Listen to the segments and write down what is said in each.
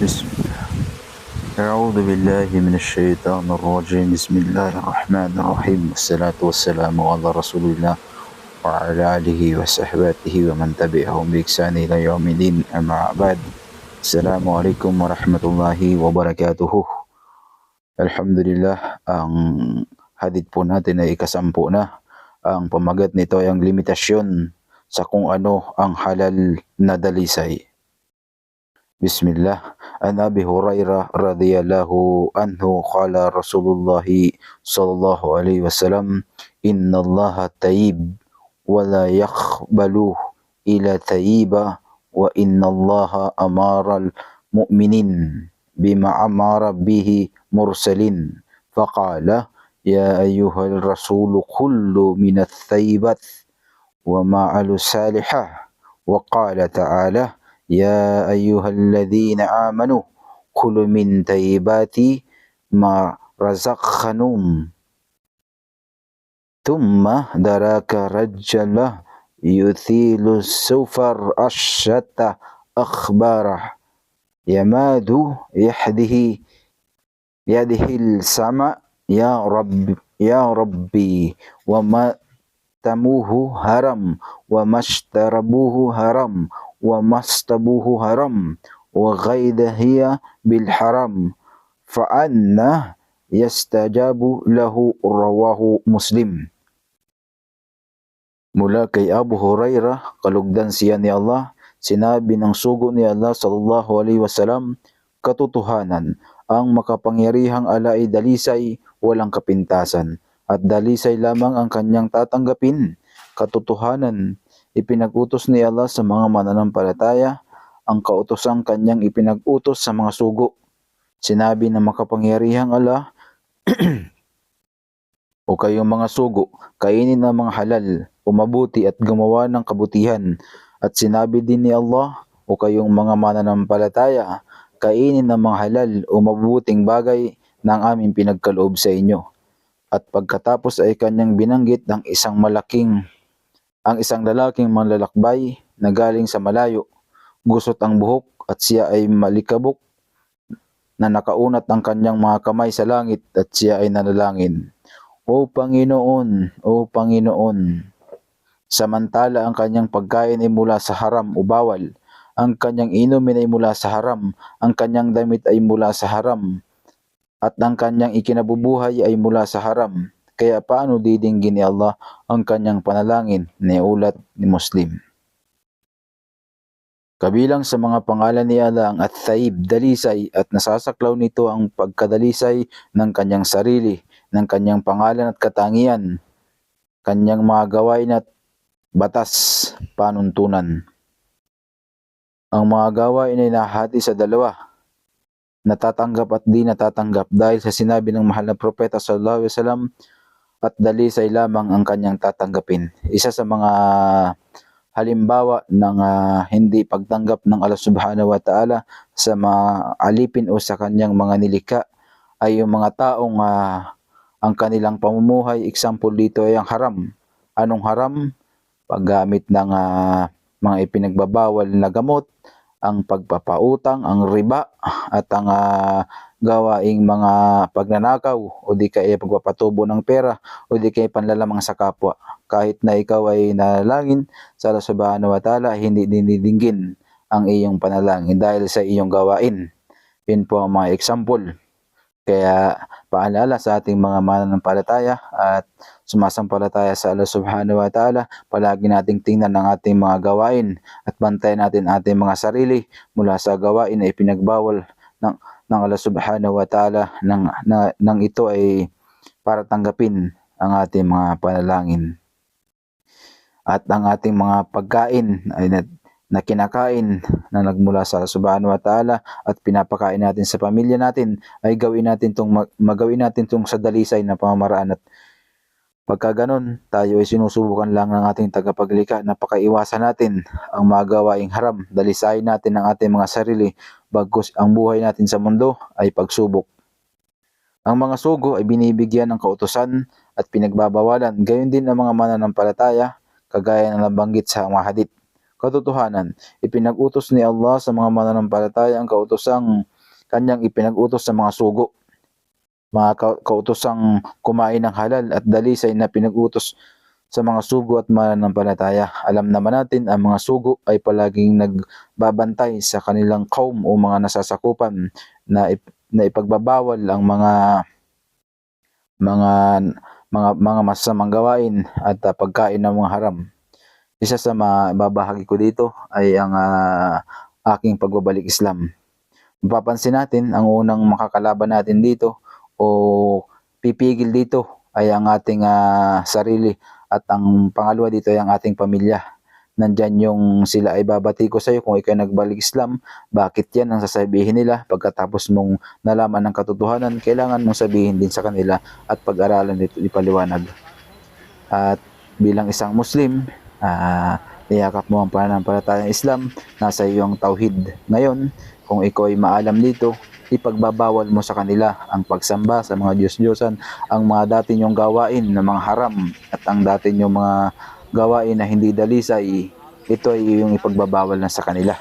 بسم أعوذ بالله من الشيطان الرجيم بسم الله الرحمن الرحيم والصلاة والسلام على رسول الله وعلى آله وصحبه ومن تبعهم بإحسان إلى يوم الدين أما بعد السلام عليكم ورحمة الله وبركاته. Alhamdulillah, ang hadith po natin ay ikasampu na. Ang pamagat nito ay ang limitasyon sa kung ano ang halal na dalisay. Bismillah. An Abi Hurairah radhiyallahu anhu qala Rasulullah sallallahu alaihi wasallam innallaha tayyib wa la yaqbalu ila tayyiba wa innallaha amara al-mu'minin bima amara bihi mursalin faqala ya ayyuhal rasul kullu minat thayyibat wa ma'alu salihah wa qala ta'ala يا أيها الذين آمنوا كلوا من طيبات ما رزقناكم ثم درك رجل يثيل السفر أشت أخباره يماد يده السماء يا ربي وما تموه هرم وما اشتربوه هرم ومستبوه haram wa ghaida hiya bil haram fa anna yastajabu lahu rawahu Muslim. Mula kay Abu Hurairah, kalugdan siya ni Allah, sinabi ng sugo ni Allah sallallahu alaihi wasallam, katotohanan, ang makapangyarihang ala ay dalisay, walang kapintasan, at dalisay lamang ang kanyang tatanggapin. Katotohanan, ipinag-utos ni Allah sa mga mananampalataya ang kautosang kanyang ipinag-utos sa mga sugo. Sinabi ng makapangyarihang Allah, o kayong mga sugo, kainin ang mga halal, umabuti at gumawa ng kabutihan. At sinabi din ni Allah, o kayong mga mananampalataya, kainin ang mga halal, umabuting bagay ng aming pinagkaloob sa inyo. At pagkatapos ay kanyang binanggit ang isang lalaking manlalakbay na galing sa malayo, gusot ang buhok at siya ay malikabok na nakaunat ang kanyang mga kamay sa langit at siya ay nanalangin. O Panginoon, samantala ang kanyang pagkain ay mula sa haram o bawal, ang kanyang inumin ay mula sa haram, ang kanyang damit ay mula sa haram, at ang kanyang ikinabubuhay ay mula sa haram. Kaya paano didinggin ni Allah ang kanyang panalangin, ni ulat ni Muslim. Kabilang sa mga pangalan ni Allah ang At-Tayyib, dalisay, at nasasaklaw nito ang pagkadalisay ng kanyang sarili, ng kanyang pangalan at katangian, kanyang mga gawain at batas, panuntunan. Ang mga gawain ay nahati sa dalawa, natatanggap at di natatanggap, dahil sa sinabi ng mahal na propeta sallallahu alaihi wasallam, at dalisay lamang ang kanyang tatanggapin. Isa sa mga halimbawa ng hindi pagtanggap ng Allah subhanahu wa ta'ala sa mga alipin o sa kanyang mga nilikha ay yung mga taong ang kanilang pamumuhay, example dito ay ang haram. Anong haram? Paggamit ng mga ipinagbabawal na gamot, ang pagpapautang, ang riba, at ang gawaing mga pagnanakaw o di kaya pagpapatubo ng pera o di kaya panlalamang sa kapwa. Kahit na ikaw ay nanalangin sa Allah subhanahu wa ta'ala, hindi dinidinggin ang iyong panalangin dahil sa iyong gawain. Yun po ang mga example. Kaya paalala sa ating mga mananampalataya at sumasampalataya sa Allah subhanahu wa ta'ala, palagi nating tingnan ang ating mga gawain at bantayan natin ating mga sarili mula sa gawain na ipinagbawal ng Allah subhanahu wa ta'ala nang ito ay para tanggapin ang ating mga panalangin. At ang ating mga pagkain ay na kinakain na nagmula sa Allah subhanahu wa ta'ala at pinapakain natin sa pamilya natin ay magawin natin tong sa dalisay na pamamaraan. At pagka ganun, tayo ay sinusubukan lang ng ating tagapaglikha na pakaiwasan natin ang mga gawaing haram, dalisayin natin ang ating mga sarili bagkus ang buhay natin sa mundo ay pagsubok. Ang mga sugo ay binibigyan ng kautusan at pinagbabawalan, gayon din ang mga mananampalataya, kagaya ng nabanggit sa mga hadith. Katotohanan, ipinag-utos ni Allah sa mga mananampalataya ang kautosang kanyang ipinag-utos sa mga sugo, mga kautosang kumain ng halal at dalisay na pinag-utos sa mga sugo at mananampalataya. Alam naman natin ang mga sugo ay palaging nagbabantay sa kanilang kaum o mga nasasakupan na ipagbabawal ang mga mga masasamang gawain at pagkain ng mga haram. Isa sa mababahagi ko dito ay ang aking pagbabalik Islam. Mapapansin natin ang unang makakalaban natin dito o pipigil dito ay ang ating sarili at ang pangalawa dito ay ang ating pamilya. Nandyan yung sila ay babati ko sa iyo kung ikaw nagbalik Islam, bakit yan ang sasabihin nila pagkatapos mong nalaman ng katotohanan, kailangan mong sabihin din sa kanila at pag-aralan dito ipaliwanag. At bilang isang Muslim, niyakap mo ang pananampalatayang Islam, nasa iyo ang tauhid. Ngayon, kung ikaw ay maalam dito, ipagbabawal mo sa kanila ang pagsamba sa mga Diyos-Diyosan, ang mga dati nyong gawain na mga haram at ang dati nyong mga gawain na hindi dalisay, ito ay yung ipagbabawal na sa kanila.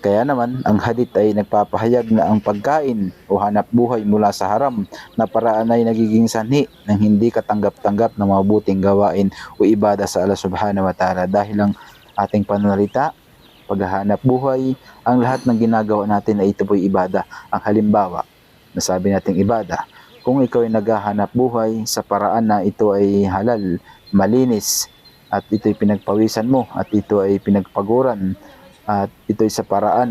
Kaya naman, ang hadith ay nagpapahayag na ang pagkain o hanap buhay mula sa haram na paraan ay nagiging sanhi ng hindi katanggap-tanggap ng mabuting gawain o ibada sa Allah Subhanahu wa Ta'ala dahil ang ating pananalita, paghahanap buhay, ang lahat ng ginagawa natin ay ito po'y ibada. Ang halimbawa, nasabi nating ibada, kung ikaw ay naghahanap buhay sa paraan na ito ay halal, malinis, at ito ay pinagpawisan mo, at ito ay pinagpaguran, at ito ay sa paraan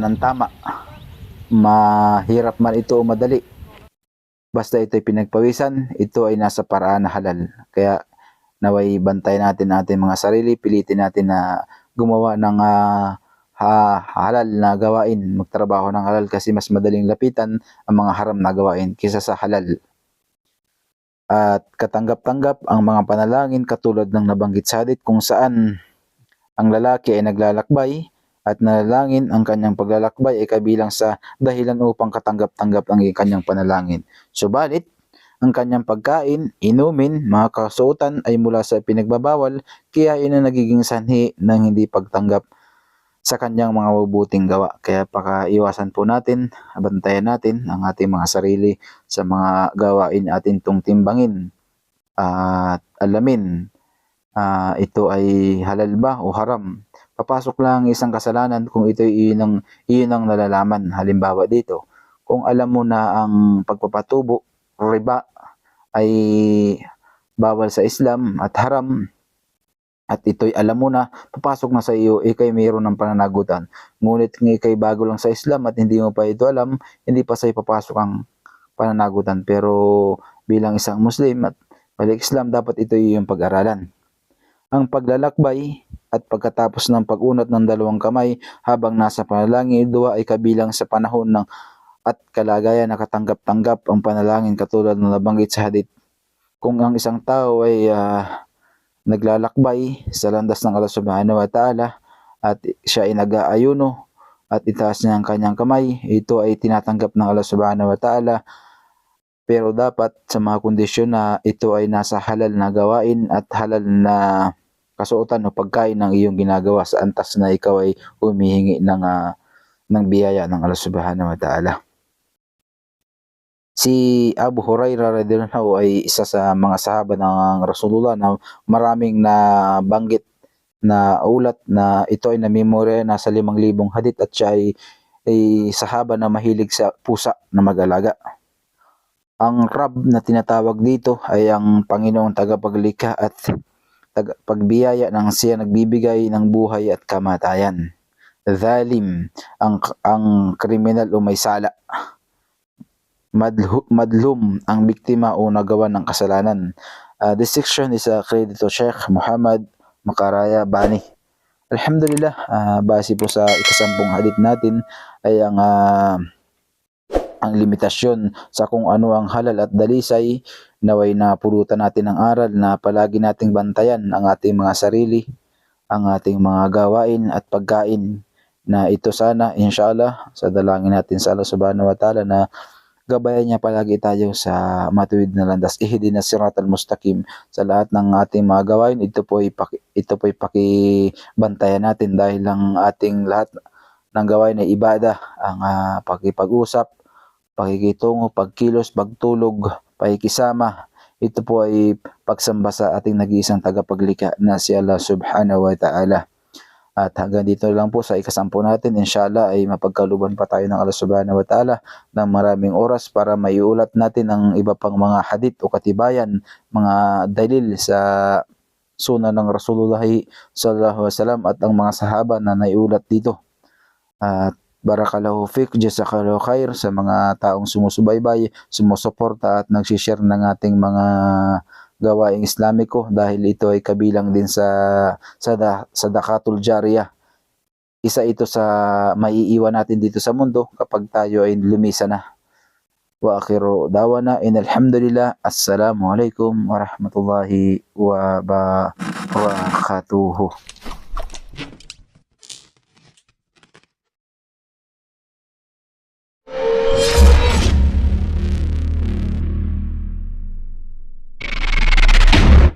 ng tama, mahirap man ito o madali, basta ito ay pinagpawisan, ito ay nasa paraan na halal. Kaya naway bantay natin ating mga sarili, pilitin natin na gumawa ng halal na gawain, magtrabaho ng halal kasi mas madaling lapitan ang mga haram na gawain kaysa sa halal. At katanggap-tanggap ang mga panalangin katulad ng nabanggit sa hadith kung saan ang lalaki ay naglalakbay at nanalangin, ang kanyang paglalakbay ay kabilang sa dahilan upang katanggap-tanggap ang kanyang panalangin. Subalit, ang kanyang pagkain, inumin, mga kasuotan ay mula sa pinagbabawal, kaya ina nagiging sanhi ng hindi pagtanggap sa kanyang mga mabubuting gawa. Kaya pakaiwasan po natin, bantayan natin ang ating mga sarili sa mga gawain atin itong timbangin at alamin ito ay halal ba o haram. Papasok lang isang kasalanan kung ito ay iyon ang nalalaman. Halimbawa dito, kung alam mo na ang pagpapatubo, riba, ay bawal sa Islam at haram, at ito'y alam mo na, papasok na sa iyo, ikay mayroon ng pananagutan. Ngunit kung ikay bago lang sa Islam at hindi mo pa ito alam, hindi pa sa'yo papasok ang pananagutan. Pero bilang isang Muslim at balik Islam, dapat ito yung pag-aralan. Ang paglalakbay at pagkatapos ng pag-unat ng dalawang kamay habang nasa panalangin, dua ay kabilang sa panahon ng at kalagayan na katanggap-tanggap ang panalangin katulad ng nabanggit sa hadith. Kung ang isang tao ay naglalakbay sa landas ng Allah Subhanahu wa Ta'ala at siya ay nag-aayuno at itaas niya ang kanyang kamay, ito ay tinatanggap ng Allah Subhanahu wa Ta'ala, pero dapat sa mga kondisyon na ito ay nasa halal na gawain at halal na kasuotan o pagkain ng iyong ginagawa sa antas na ikaw ay humihingi ng biyaya ng Allah Subhanahu wa Ta'ala. Si Abu Hurairah radhiyallahu anhu ay isa sa mga sahaba ng Rasulullah na maraming nabanggit na ulat na ito ay namemorya na sa 5,000 hadith at siya ay sahaba na mahilig sa pusa na mag-alaga. Ang Rab na tinatawag dito ay ang Panginoong tagapaglikha at tagapagbiyaya ng siya nagbibigay ng buhay at kamatayan. Zalim, ang kriminal o may sala. Madlum, ang biktima o nagawa ng kasalanan. This section is a credit to Sheikh Muhammad Makaraya Bani. Alhamdulillah, base po sa ikasampung hadith natin ay ang limitasyon sa kung ano ang halal at dalisay, naway napulutan natin ng aral na palagi nating bantayan ang ating mga sarili, ang ating mga gawain at pagkain, na ito sana inshallah sa dalangin natin sa Allah Subhanahu wa Ta'ala na gabayan niya palagi tayo sa matuwid na landas, ihdina siratal mustaqim sa lahat ng ating mga gawain. Ito po ay pakibantayan natin dahil ang ating lahat ng gawain ay ibada, ang pakikipag-usap, pakikitungo, pagkilos, pagtulog, pakikisama. Ito po ay pagsamba sa ating nag-iisang tagapaglikha na si Allah Subhanahu wa Ta'ala. At hanggang dito lang po sa ikasampu natin, inshallah ay mapagkaluban pa tayo ng Allah Subhanahu wa Ta'ala ng maraming oras para maiulat natin ang iba pang mga hadith o katibayan, mga dalil sa sunnah ng Rasulullah sallallahu alaihi wasallam at ang mga sahaba na naiulat dito. At barakallahu fik, jazakallahu khair sa mga taong sumusubaybay, sumusuporta at nag-share ng ating mga gawaing Islamiko dahil ito ay kabilang din sa sadaqatul jariyah. Isa ito sa maiiwan natin dito sa mundo kapag tayo ay lumisa na. Wa akhiru dawana inal hamdulillah. Assalamu alaikum warahmatullahi wabarakatuh.